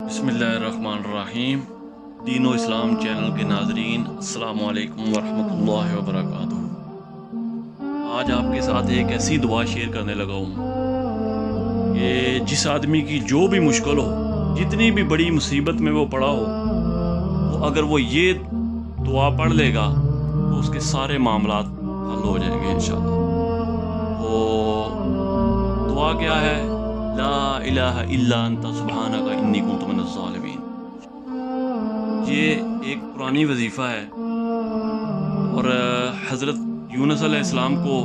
बिस्मिल्लाहिर्रहमानिर्रहीम। दीन इस्लाम चैनल के नाजरीन, अस्सलामु अलैकुम वरहमतुल्लाहि वबरकातुहू। आज आपके साथ एक ऐसी दुआ शेयर करने लगा हूँ कि जिस आदमी की जो भी मुश्किल हो, जितनी भी बड़ी मुसीबत में वो पड़ा हो, तो अगर वो ये दुआ पढ़ लेगा तो उसके सारे मामलात हल हो जाएंगे इंशाअल्लाह। तो दुआ क्या है? ला इलाहा इल्ला अंता सुब्हानका इन्नी कुन्तु मिनज़ ज़ालिमीन। ये एक पुरानी वजीफ़ा है और हज़रत यूनुस अलैहिस्सलाम को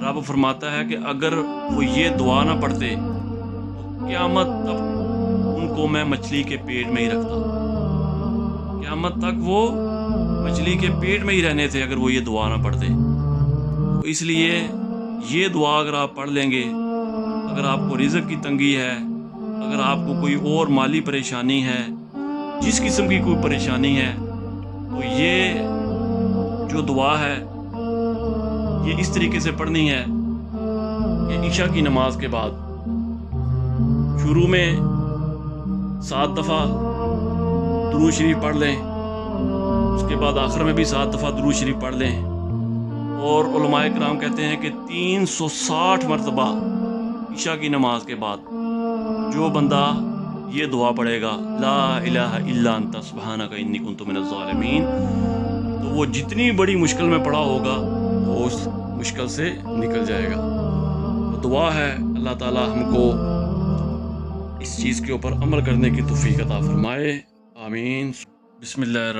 रब फरमाता है कि अगर वो ये दुआ ना पढ़ते तो क़यामत तक उनको मैं मछली के पेट में ही रखता। क़यामत तक वो मछली के पेट में ही रहने थे अगर वो ये दुआ ना पढ़ते। तो इसलिए ये दुआ अगर आप पढ़ लेंगे, अगर आपको रिज़्क़ की तंगी है, अगर आपको कोई और माली परेशानी है, जिस किस्म की कोई परेशानी है, तो ये जो दुआ है ये इस तरीके से पढ़नी है कि इशा की नमाज के बाद शुरू में 7 दफ़ा दुरूद शरीफ पढ़ लें, उसके बाद आखिर में भी 7 दफ़ा दुरूद शरीफ पढ़ लें। और उलमाए किराम कहते हैं कि 360 मरतबा इशा की नमाज के बाद जो बंदा ये दुआ पढ़ेगा, ला इलाहा इल्ला अंता सुब्हानका इन्नी कुन्तु मिनज़ ज़ालिमीन, तो वो जितनी बड़ी मुश्किल में पड़ा होगा वो उस मुश्किल से निकल जाएगा। तो दुआ है अल्लाह ताला हमको इस चीज़ के ऊपर अमल करने की तौफीक अता फरमाए। आमीन। बिस्मिल्लाह।